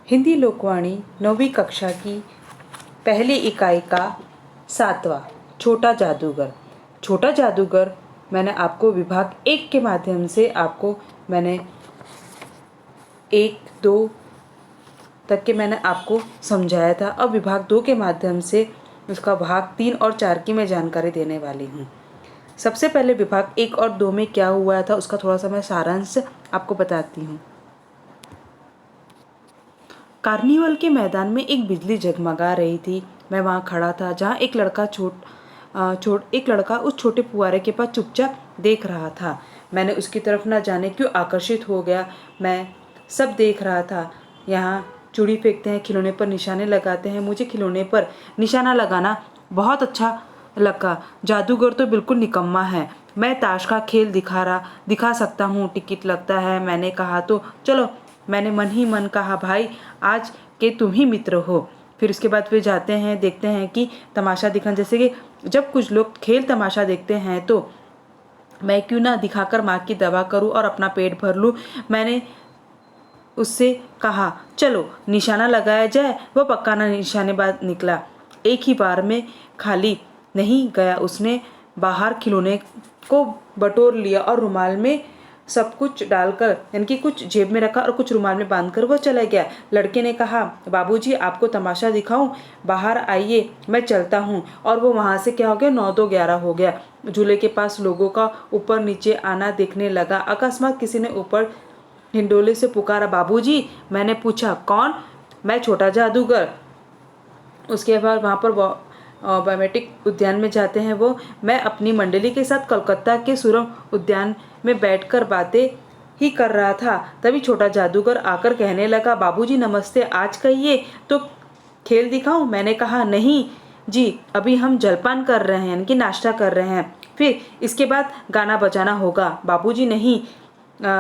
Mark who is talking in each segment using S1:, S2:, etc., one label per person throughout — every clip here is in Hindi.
S1: हिंदी लोकवाणी 9वीं कक्षा की पहली इकाई का 7वां छोटा जादूगर। छोटा जादूगर मैंने आपको विभाग 1 के माध्यम से मैंने 1, 2 तक के मैंने आपको समझाया था। अब विभाग 2 के माध्यम से उसका भाग 3 और 4 की मैं जानकारी देने वाली हूँ। सबसे पहले विभाग 1 और 2 में क्या हुआ था उसका थोड़ा सा मैं सारांश आपको बताती हूँ। कार्निवल के मैदान में एक बिजली जगमगा रही थी। मैं वहाँ खड़ा था जहाँ एक लड़का उस छोटे फुहारे के पास चुपचाप देख रहा था। मैंने उसकी तरफ न जाने क्यों आकर्षित हो गया। मैं सब देख रहा था। यहाँ चूड़ी फेंकते हैं, खिलौने पर निशाने लगाते हैं। मुझे खिलौने पर निशाना लगाना बहुत अच्छा लगा। जादूगर तो बिल्कुल निकम्मा है। मैं ताश का खेल दिखा सकता हूँ, टिकट लगता है। मैंने कहा तो चलो। मैंने मन ही मन कहा भाई आज के तुम ही मित्र हो। फिर उसके बाद वे जाते हैं, देखते हैं कि तमाशा दिखना, जैसे कि जब कुछ लोग खेल तमाशा देखते हैं तो मैं क्यों ना दिखाकर माँ की दवा करूँ और अपना पेट भर लूँ। मैंने उससे कहा चलो निशाना लगाया जाए। वह पक्का ना निशानेबाज निकला। एक ही बार में खाली नहीं गया। उसने बाहर खिलौने को बटोर लिया और रुमाल में सब कुछ डालकर यानी कि कुछ जेब में रखा और कुछ रुमाल में बांधकर वह चला गया। लड़के ने कहा बाबूजी आपको तमाशा दिखाऊं, बाहर आइए मैं चलता हूँ। और वो वहाँ से क्या हो गया, 9 2 11 हो गया। झूले के पास लोगों का ऊपर नीचे आना देखने लगा। अकस्मात किसी ने ऊपर हिंडोले से पुकारा बाबूजी। मैंने पूछा कौन? मैं छोटा जादूगर। उसके बाद वहाँ पर बायोमेट्रिक उद्यान में जाते हैं वो। मैं अपनी मंडली के साथ कलकत्ता के सुरंग उद्यान में बैठकर बातें ही कर रहा था। तभी छोटा जादूगर आकर कहने लगा बाबूजी नमस्ते, आज कहिए तो खेल दिखाऊं? मैंने कहा नहीं जी, अभी हम जलपान कर रहे हैं, यानी कि नाश्ता कर रहे हैं। फिर इसके बाद गाना बजाना होगा। बाबूजी नहीं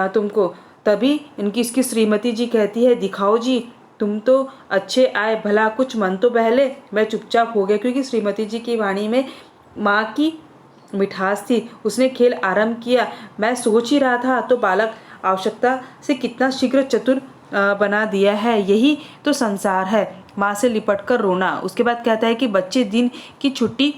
S1: तुमको। तभी इसकी श्रीमती जी कहती है दिखाओ जी, तुम तो अच्छे आए, भला कुछ मन तो बहले। मैं चुपचाप हो गया क्योंकि श्रीमती जी की वाणी में माँ की मिठास थी। उसने खेल आरंभ किया। मैं सोच ही रहा था तो बालक आवश्यकता से कितना शीघ्र चतुर बना दिया है। यही तो संसार है, माँ से लिपट कर रोना। उसके बाद कहता है कि बच्चे दिन की छुट्टी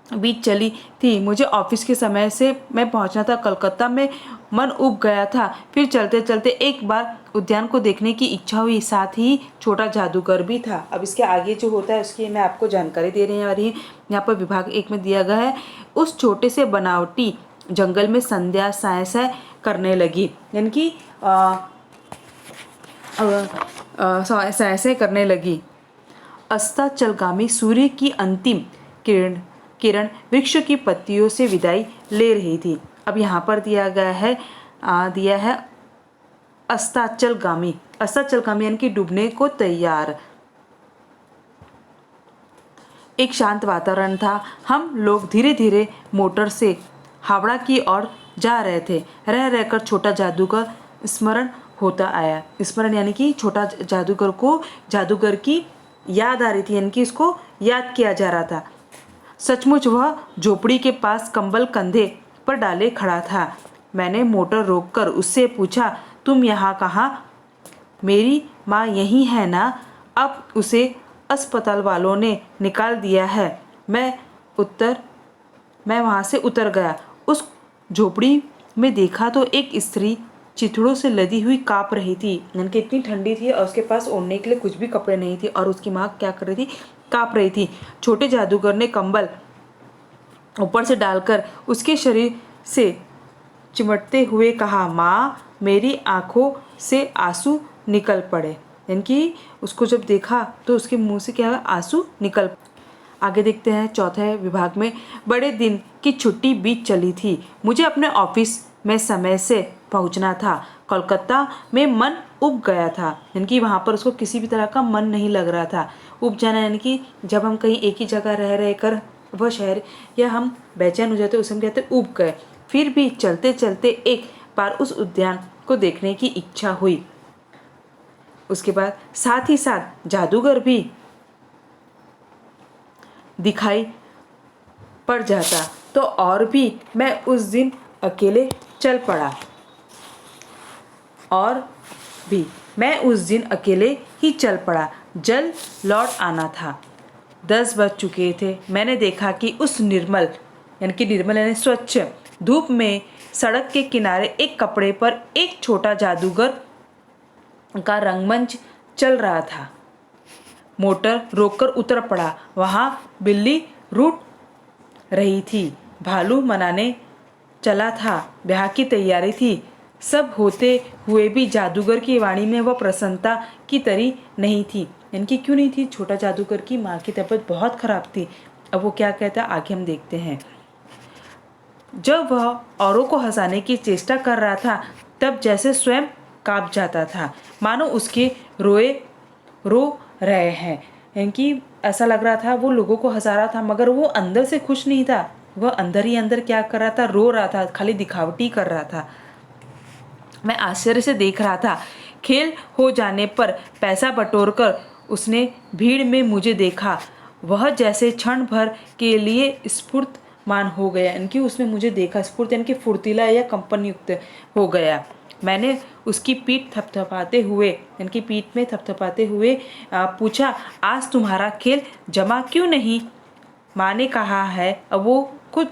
S1: बीत चली थी। मुझे ऑफिस के समय से मैं पहुंचना था कलकत्ता में। मन उब गया था। फिर चलते चलते एक बार उद्यान को देखने की इच्छा हुई, साथ ही छोटा जादूगर भी था। अब इसके आगे जो होता है उसकी मैं आपको जानकारी दे रही हूँ। यहाँ पर विभाग 1 में दिया गया है। उस छोटे से बनावटी जंगल में संध्या साय साय करने लगी, यानी कि साय साय करने लगी। अस्ताचलगामी सूर्य की अंतिम किरण वृक्ष की पत्तियों से विदाई ले रही थी। अब यहाँ पर दिया है अस्ताचलगामी यानी कि डूबने को तैयार। एक शांत वातावरण था। हम लोग धीरे धीरे मोटर से हावड़ा की ओर जा रहे थे। रह रहकर छोटा जादूगर स्मरण होता आया। स्मरण यानी कि छोटा जादूगर को जादूगर की याद आ रही थी, यानी कि इसको याद किया जा रहा था। सचमुच वह झोपड़ी के पास कंबल कंधे पर डाले खड़ा था। मैंने मोटर रोककर उससे पूछा तुम यहाँ कहाँ? मेरी माँ यहीं है ना? अब उसे अस्पताल वालों ने निकाल दिया है। मैं वहाँ से उतर गया। उस झोपड़ी में देखा तो एक स्त्री चिथड़ों से लदी हुई काँप रही थी, यानी कि इतनी ठंडी थी और उसके पास ओढ़ने के लिए कुछ भी कपड़े नहीं थे। और उसकी माँ क्या कर रही थी? काँप रही थी। छोटे जादूगर ने कंबल ऊपर से डालकर उसके शरीर से चिमटते हुए कहा माँ, मेरी आंखों से आंसू निकल पड़े। यानी कि उसको जब देखा तो उसके मुंह से क्या आंसू निकल। आगे देखते हैं चौथे विभाग में। बड़े दिन की छुट्टी बीत चली थी। मुझे अपने ऑफिस में समय से पहुंचना था। कोलकाता में मन उब गया था, यानी कि वहाँ पर उसको किसी भी तरह का मन नहीं लग रहा था। उब जाना यानी कि जब हम कहीं एक ही जगह रह कर वह शहर या हम बेचैन हो जाते उसे हम कहते उब गए। फिर भी चलते चलते एक बार उस उद्यान को देखने की इच्छा हुई। उसके बाद साथ ही साथ जादूगर भी दिखाई पड़ जाता तो और भी मैं उस दिन अकेले चल पड़ा और भी। मैं उस दिन अकेले ही चल पड़ा। जल लौट आना था। 10 बज चुके थे। मैंने देखा कि उस निर्मल यानी स्वच्छ धूप में सड़क के किनारे एक कपड़े पर एक छोटा जादूगर का रंगमंच चल रहा था। मोटर रोककर उतर पड़ा। वहाँ बिल्ली रूठ रही थी। भालू मनाने चला था। ब्याह की तैयारी थी। सब होते हुए भी जादूगर की वाणी में वह प्रसन्नता की तरी नहीं थी। इनकी क्यों नहीं थी? छोटा जादूगर की माँ की तबीयत बहुत खराब थी। अब वो क्या कहता है आगे हम देखते हैं। जब वह औरों को हंसाने की चेष्टा कर रहा था तब जैसे स्वयं कांप जाता था, मानो उसके रो रहे हैं। इनकी ऐसा लग रहा था वो लोगों को हंसा रहा था मगर वो अंदर से खुश नहीं था। वह अंदर ही अंदर क्या कर रहा था? रो रहा था, खाली दिखावटी कर रहा था। मैं आश्चर्य से देख रहा था। खेल हो जाने पर पैसा बटोरकर उसने भीड़ में मुझे देखा। वह जैसे क्षण भर के लिए स्फूर्तमान हो गया। इनकी उसने मुझे देखा, स्फूर्त यानी कि फुर्तीला या कंपन युक्त हो गया। मैंने उसकी पीठ थपथपाते हुए इनकी पीठ में थपथपाते हुए पूछा, आज तुम्हारा खेल जमा क्यों नहीं? माँ ने कहा है। अब वो खुद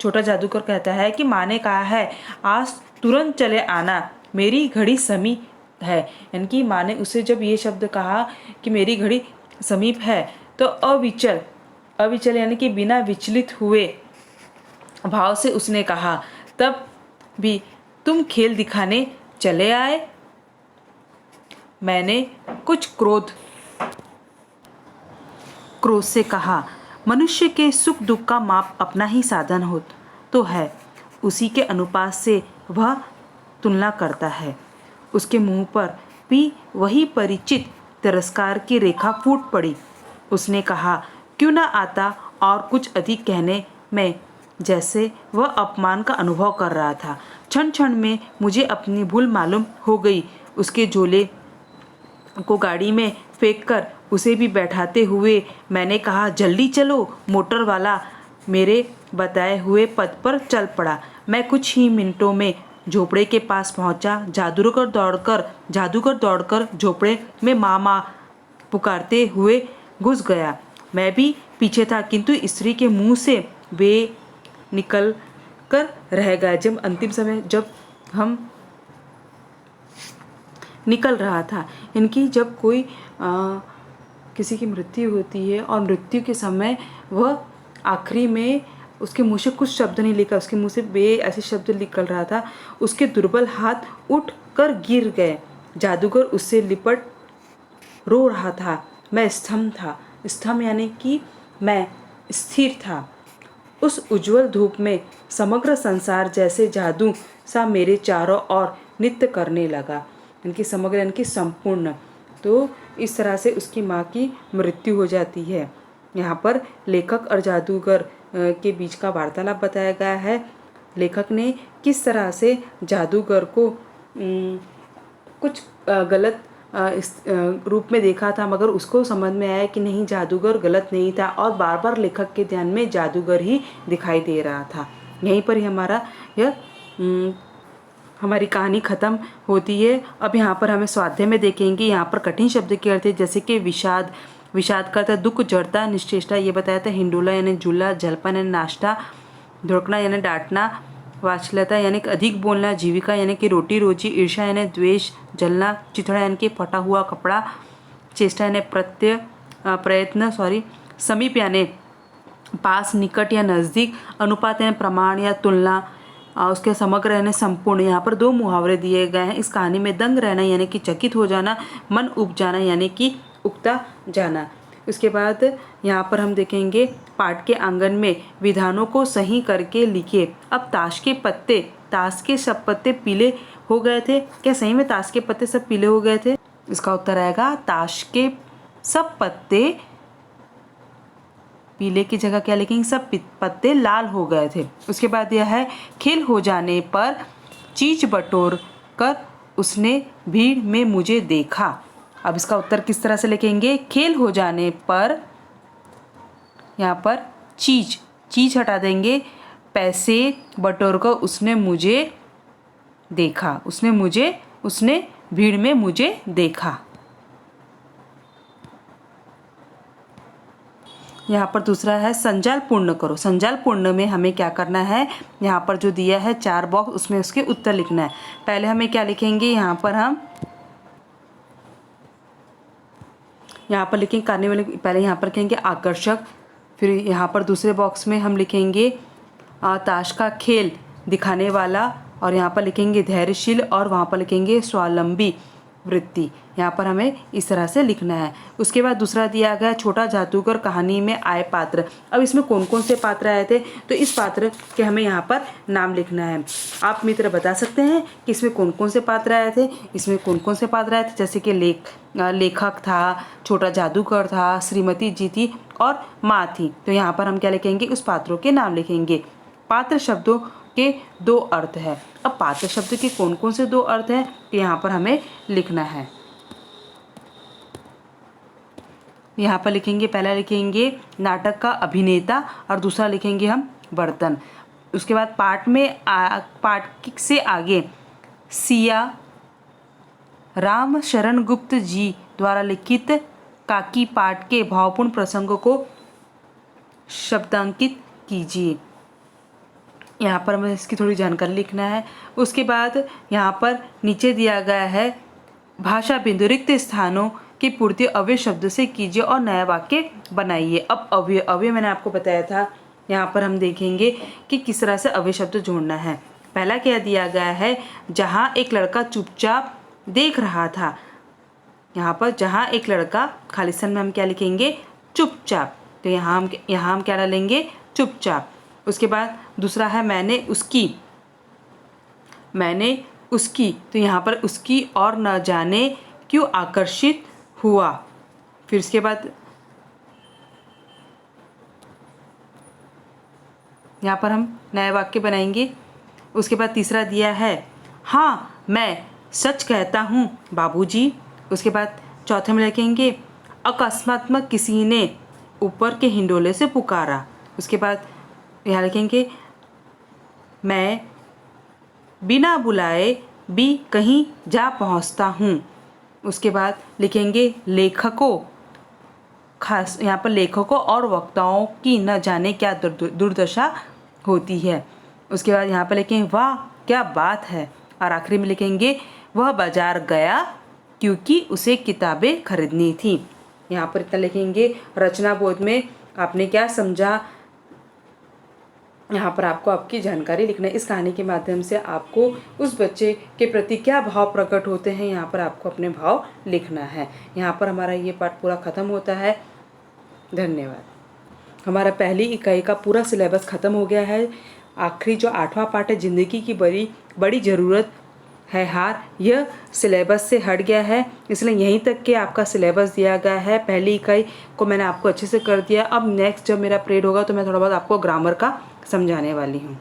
S1: छोटा जादूगर कहता है कि माँ ने कहा है आज तुरंत चले आना, मेरी घड़ी समीप है। इनकी माँ ने उसे जब ये शब्द कहा कि मेरी घड़ी समीप है तो अविचल यानी कि बिना विचलित हुए भाव से उसने कहा, तब भी तुम खेल दिखाने चले आए? मैंने कुछ क्रोध से कहा, मनुष्य के सुख दुख का माप अपना ही साधन हो तो है, उसी के अनुपात से वह तुलना करता है। उसके मुंह पर भी वही परिचित तिरस्कार की रेखा फूट पड़ी। उसने कहा, क्यों ना आता और कुछ अधिक कहने में, जैसे वह अपमान का अनुभव कर रहा था। क्षण क्षण में मुझे अपनी भूल मालूम हो गई। उसके झोले को गाड़ी में फेंककर उसे भी बैठाते हुए मैंने कहा, जल्दी चलो। मोटर वाला मेरे बताए हुए पथ पर चल पड़ा। मैं कुछ ही मिनटों में झोपड़े के पास पहुंचा। जादूगर दौड़कर झोपड़े में माँ पुकारते हुए घुस गया। मैं भी पीछे था किंतु स्त्री के मुंह से वे निकल कर रह गया। जब अंतिम समय जब हम निकल रहा था, इनकी जब कोई किसी की मृत्यु होती है और मृत्यु के समय वह आखिरी में उसके मुंह से कुछ शब्द नहीं लिखा, उसके मुंह से बे ऐसे शब्द निकल रहा था। उसके दुर्बल हाथ उठ कर गिर गए। जादूगर उससे लिपट रो रहा था। मैं स्तंभ यानी कि मैं स्थिर था। उस उज्जवल धूप में समग्र संसार जैसे जादू सा मेरे चारों ओर नृत्य करने लगा। इनकी समग्र इनकी संपूर्ण। तो इस तरह से उसकी माँ की मृत्यु हो जाती है। यहाँ पर लेखक और जादूगर के बीच का वार्तालाप बताया गया है। लेखक ने किस तरह से जादूगर को कुछ गलत इस रूप में देखा था मगर उसको समझ में आया कि नहीं, जादूगर गलत नहीं था और बार बार लेखक के ध्यान में जादूगर ही दिखाई दे रहा था। यहीं पर ही हमारी कहानी ख़त्म होती है। अब यहाँ पर हमें स्वाध्याय में देखेंगे। यहाँ पर कठिन शब्द के अर्थ है जैसे कि विषाद का था दुख, जड़ता, निश्चेष्टा ये बताया था। हिंडोला यानी झूला, जलपन यानी नाश्ता, धुड़कना यानी डांटना, वात्सल्यता यानी अधिक बोलना, जीविका यानी कि रोटी रोजी, ईर्ष्या यानी द्वेष, जलना, चिथड़ा यानी कि फटा हुआ कपड़ा, चेष्टा यानी प्रयत्न, समीप यानी पास, निकट या नज़दीक, अनुपात यानी प्रमाण या तुलना, उसके समग्र यानी संपूर्ण। यहाँ पर 2 मुहावरे दिए गए हैं। इस कहानी में दंग रहना यानी कि चकित हो जाना, मन उब जाना यानी कि उकता जाना। उसके बाद यहाँ पर हम देखेंगे पाठ के आंगन में विधानों को सही करके लिखिए। अब ताश के सब पत्ते पीले हो गए थे। क्या सही में ताश के पत्ते सब पीले हो गए थे? इसका उत्तर आएगा ताश के सब पत्ते पीले की जगह क्या लिखेंगे? सब पत्ते लाल हो गए थे। उसके बाद यह है खेल हो जाने पर चीज बटोर कर उसने भीड़ में मुझे देखा। अब इसका उत्तर किस तरह से लिखेंगे? खेल हो जाने पर यहाँ पर चीज हटा देंगे, पैसे बटोर कर उसने मुझे देखा। उसने भीड़ में मुझे देखा। यहाँ पर दूसरा है संजाल पूर्ण करो। संजाल पूर्ण में हमें क्या करना है, यहाँ पर जो दिया है 4 बॉक्स, उसमें उसके उत्तर लिखना है। पहले हमें क्या लिखेंगे, यहाँ पर हम लिखेंगे करने वाले, पहले यहाँ पर लिखेंगे आकर्षक। फिर यहाँ पर दूसरे बॉक्स में हम लिखेंगे ताश का खेल दिखाने वाला, और यहाँ पर लिखेंगे धैर्यशील, और वहाँ पर लिखेंगे स्वावलंबी वृत्ति। यहाँ पर हमें इस तरह से लिखना है। उसके बाद दूसरा दिया गया छोटा जादूगर कहानी में आए पात्र। अब इसमें कौन कौन से पात्र आए थे, तो इस पात्र के हमें यहाँ पर नाम लिखना है। आप मित्र बता सकते हैं कि इसमें कौन कौन से पात्र आए थे। इसमें कौन कौन से पात्र आए थे, जैसे कि लेखक था, छोटा जादूगर था, श्रीमती जी थी और माँ थी। तो यहाँ पर हम क्या लिखेंगे, उस पात्रों के नाम लिखेंगे। पात्र शब्दों के 2 अर्थ है। अब पात्र शब्द के कौन कौन से 2 अर्थ हैं, यहाँ पर हमें लिखना है। यहाँ पर लिखेंगे, पहला लिखेंगे नाटक का अभिनेता, और दूसरा लिखेंगे हम बर्तन। उसके बाद पाठ से आगे सिया राम शरण गुप्त जी द्वारा लिखित काकी पाठ के भावपूर्ण प्रसंगों को शब्दांकित कीजिए। यहाँ पर हमें इसकी थोड़ी जानकारी लिखना है। उसके बाद यहाँ पर नीचे दिया गया है भाषा बिंदु रिक्त स्थानों की पूर्ति अव्यय शब्द से कीजिए और नया वाक्य बनाइए। अब अव्यय मैंने आपको बताया था, यहाँ पर हम देखेंगे कि किस तरह से अव्यय शब्द जोड़ना है। पहला क्या दिया गया है, जहाँ एक लड़का चुपचाप देख रहा था। यहाँ पर जहाँ एक लड़का, खालिस्तान में हम क्या लिखेंगे, चुपचाप। तो यहाँ हम क्या डालेंगे, चुपचाप। उसके बाद दूसरा है मैंने उसकी, तो यहाँ पर उसकी और न जाने क्यों आकर्षित हुआ। फिर उसके बाद यहाँ पर हम नया वाक्य बनाएंगे। उसके बाद तीसरा दिया है हाँ मैं सच कहता हूँ बाबूजी। उसके बाद चौथे में लिखेंगे अकस्मात किसी ने ऊपर के हिंडोले से पुकारा। उसके बाद यहाँ लिखेंगे मैं बिना बुलाए भी कहीं जा पहुँचता हूँ। उसके बाद लिखेंगे लेखकों, खास यहाँ पर लेखकों और वक्ताओं की न जाने क्या दुर्दशा होती है। उसके बाद यहाँ पर लिखेंगे वाह क्या बात है, और आखिरी में लिखेंगे वह बाजार गया क्योंकि उसे किताबें खरीदनी थी। यहाँ पर इतना लिखेंगे। रचना बोध में आपने क्या समझा, यहाँ पर आपको आपकी जानकारी लिखना है। इस कहानी के माध्यम से आपको उस बच्चे के प्रति क्या भाव प्रकट होते हैं, यहाँ पर आपको अपने भाव लिखना है। यहाँ पर हमारा ये पाठ पूरा ख़त्म होता है। धन्यवाद। हमारा पहली इकाई का पूरा सिलेबस ख़त्म हो गया है। आखिरी जो 8वां पाठ है ज़िंदगी की बड़ी ज़रूरत है हार, यह सिलेबस से हट गया है, इसलिए यहीं तक के आपका सिलेबस दिया गया है। पहली इकाई को मैंने आपको अच्छे से कर दिया। अब नेक्स्ट जब मेरा पीरियड होगा तो मैं थोड़ा बहुत आपको ग्रामर का समझाने वाली हूँ।